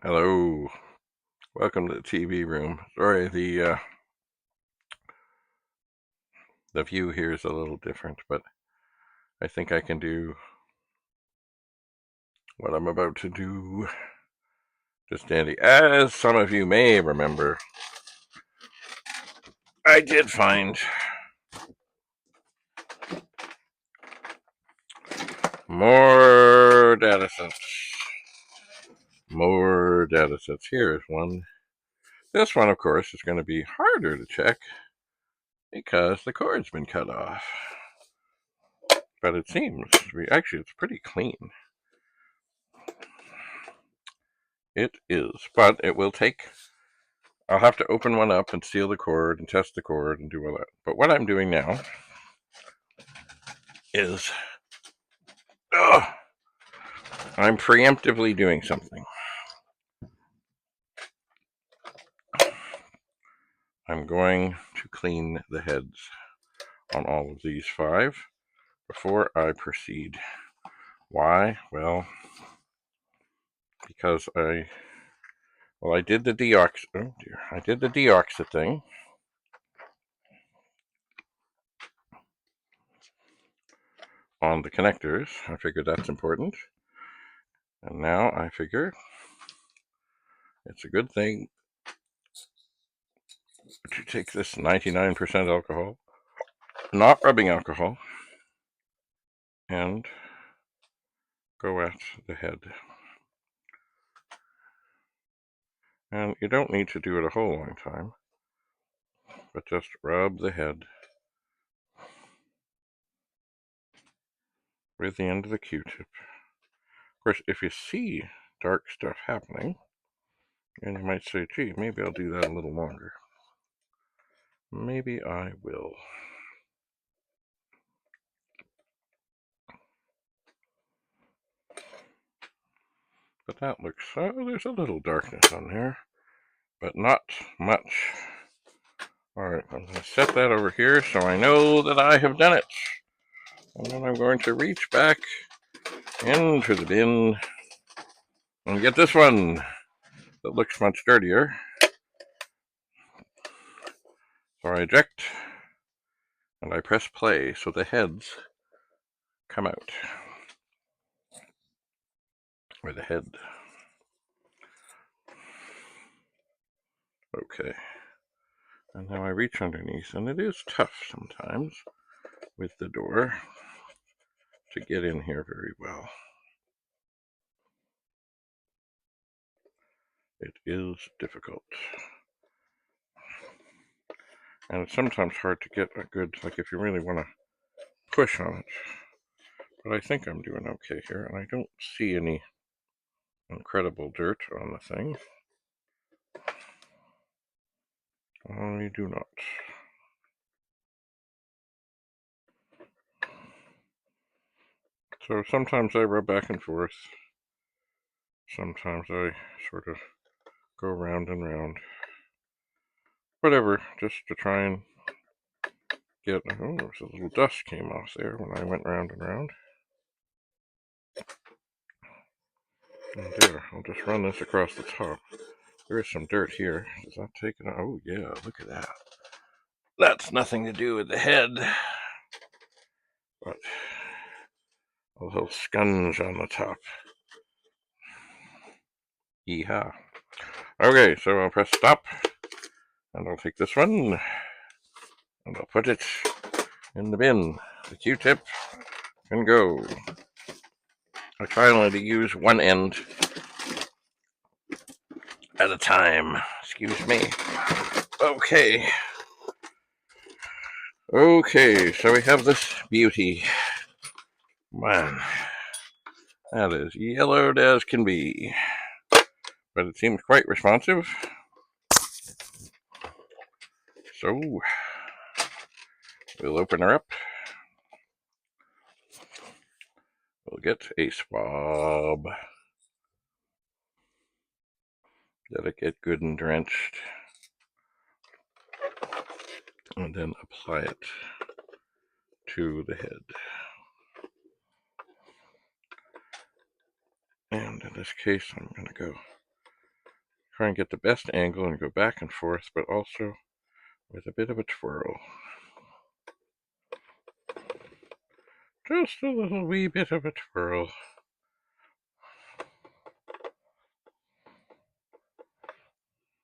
Hello, welcome to the TV room. Sorry, the view here is a little different, but I think I can do what I'm about to do just dandy. As some of you may remember, I did find more datasets. More datasets. Here is one. This one, of course, is going to be harder to check because the cord's been cut off. But it seems to be, actually, it's pretty clean. It is, but it will take, I'll have to open one up and seal the cord and test the cord and do all that. But what I'm doing now is, I'm preemptively doing something. I'm going to clean the heads on all of these 5 before I proceed. Why? Well, because I did the I did the deoxit thing. On the connectors. I figured that's important. And now I figure it's a good thing to take this 99% alcohol, not rubbing alcohol, and go at the head. And you don't need to do it a whole long time, but just rub the head with the end of the Q-tip. Of course, if you see dark stuff happening, and you might say, gee, maybe I'll do that a little longer. Maybe I will. But that looks, there's a little darkness on there, but not much. Alright, I'm going to set that over here so I know that I have done it. And then I'm going to reach back into the bin and get this one that looks much dirtier. So I eject, and I press play so the heads come out. Or the head. Okay. And now I reach underneath, and it is tough sometimes with the door to get in here very well. It is difficult. And it's sometimes hard to get a good, like if you really want to push on it. But I think I'm doing okay here, and I don't see any incredible dirt on the thing. I do not. So sometimes I rub back and forth. Sometimes I sort of go round and round. Whatever, just to try and get, oh, there's a little dust came off there when I went round and round. And there, I'll just run this across the top. There is some dirt here. Does that take it? Oh yeah, look at that. That's nothing to do with the head. But a little scunge on the top. Yeehaw. Okay, so I'll press stop. And I'll take this one. And I'll put it in the bin. The Q-tip can go. I try only to use one end at a time. Excuse me. Okay. Okay, so we have this beauty. Man, that is yellowed as can be. But it seems quite responsive. So, we'll open her up. We'll get a swab. Let it get good and drenched. And then apply it to the head. And in this case, I'm going to go Try and get the best angle and go back and forth, but also with a bit of a twirl. Just a little wee bit of a twirl.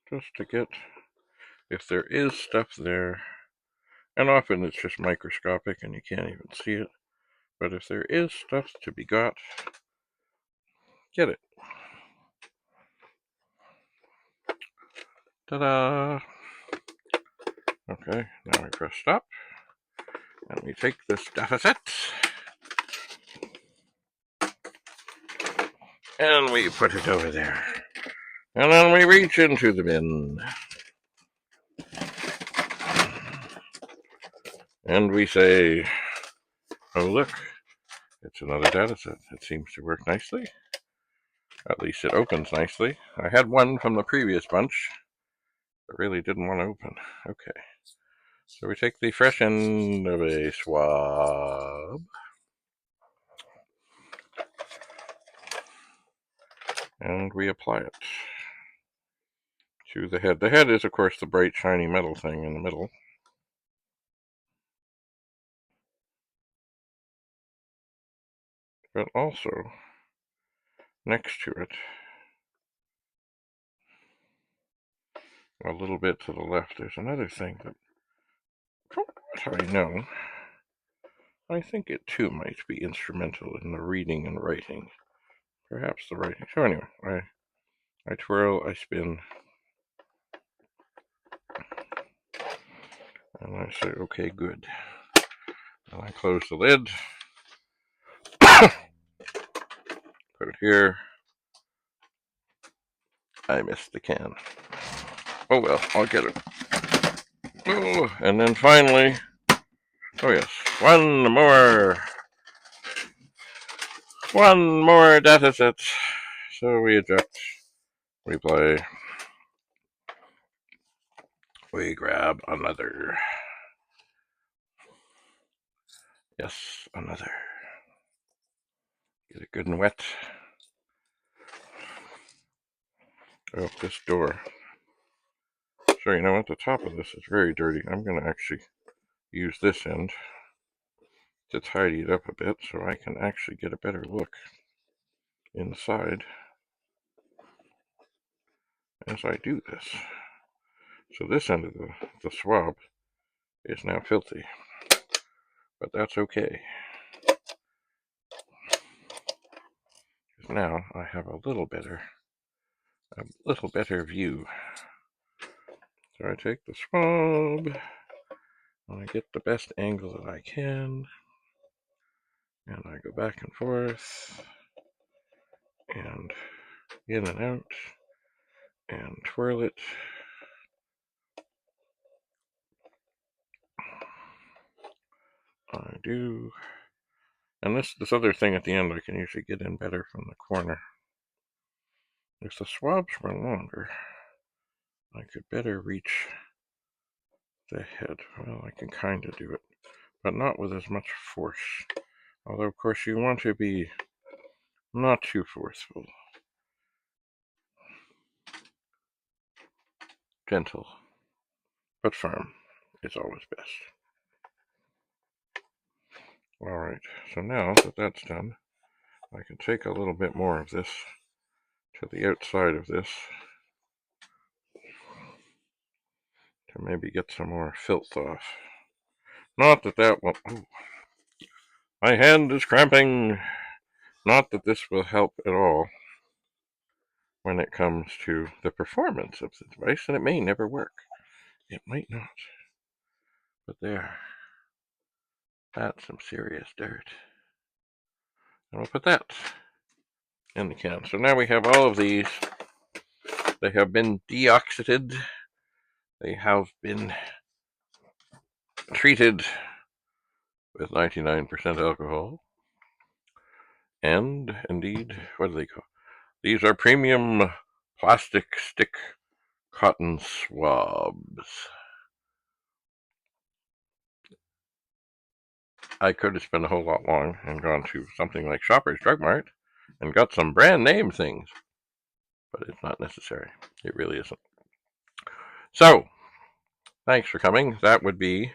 Just to get, if there is stuff there, and often it's just microscopic and you can't even see it, but if there is stuff to be got, get it. Ta-da! Okay, now we press stop, and we take this Datasette, and we put it over there. And then we reach into the bin. And we say, oh look, it's another Datasette. It seems to work nicely. At least it opens nicely. I had one from the previous bunch that really didn't want to open. Okay. So we take the fresh end of a swab. And we apply it to the head. The head is, of course, the bright, shiny metal thing in the middle. But also, next to it, a little bit to the left, there's another thing that, from what I know, I think it too might be instrumental in the reading and writing. Perhaps the writing. So anyway, I twirl, I spin, and I say, okay, good. And I close the lid, put it here. I missed the can. Oh well, I'll get it. Oh, and then finally, oh yes, one more Datasette. So we eject, we play, we grab another. Yes, another. Get it good and wet. Oh, this door. So you know what, the top of this is very dirty. I'm going to actually use this end to tidy it up a bit so I can actually get a better look inside as I do this. So this end of the swab is now filthy, but that's okay. Because now I have a little better view. So I take the swab, and I get the best angle that I can, and I go back and forth, and in and out, and twirl it. I do. And this other thing at the end I can usually get in better from the corner. If the swabs were longer, I could better reach the head. Well, I can kind of do it, but not with as much force. Although, of course, you want to be not too forceful. Gentle, but firm is always best. Alright, so now that that's done, I can take a little bit more of this to the outside of this to maybe get some more filth off. Not that that will... Oh, my hand is cramping! Not that this will help at all when it comes to the performance of the device, and it may never work. It might not. But there. That's some serious dirt. And we'll put that in the can. So now we have all of these. They have been deoxidated. They have been treated with 99% alcohol. And, indeed, what do they call? These are premium plastic stick cotton swabs. I could have spent a whole lot long and gone to something like Shoppers Drug Mart and got some brand name things. but it's not necessary. It really isn't. So, thanks for coming. That would be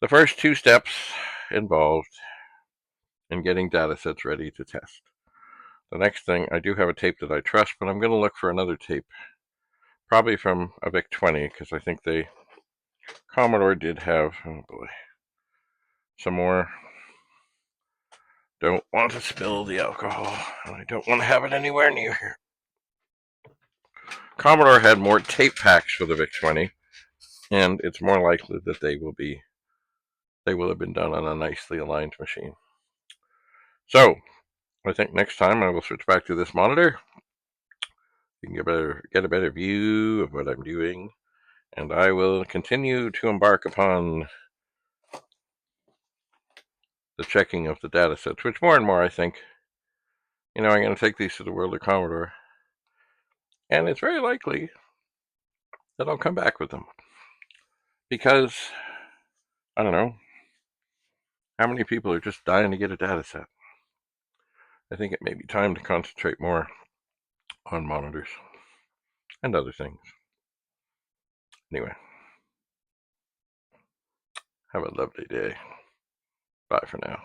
the first 2 steps involved in getting data sets ready to test. The next thing, I do have a tape that I trust, but I'm going to look for another tape, probably from a Vic-20, because I think Commodore did have, oh boy, some more. Don't want to spill the alcohol, and I don't want to have it anywhere near here. Commodore had more tape packs for the Vic-20, and it's more likely that they will have been done on a nicely aligned machine. So, I think next time I will switch back to this monitor. You can get a better view of what I'm doing, and I will continue to embark upon the checking of the data sets, which more and more I think, I'm going to take these to the world of Commodore, and it's very likely that I'll come back with them. Because, I don't know, how many people are just dying to get a data set? I think it may be time to concentrate more on monitors and other things. Anyway, have a lovely day. Bye for now.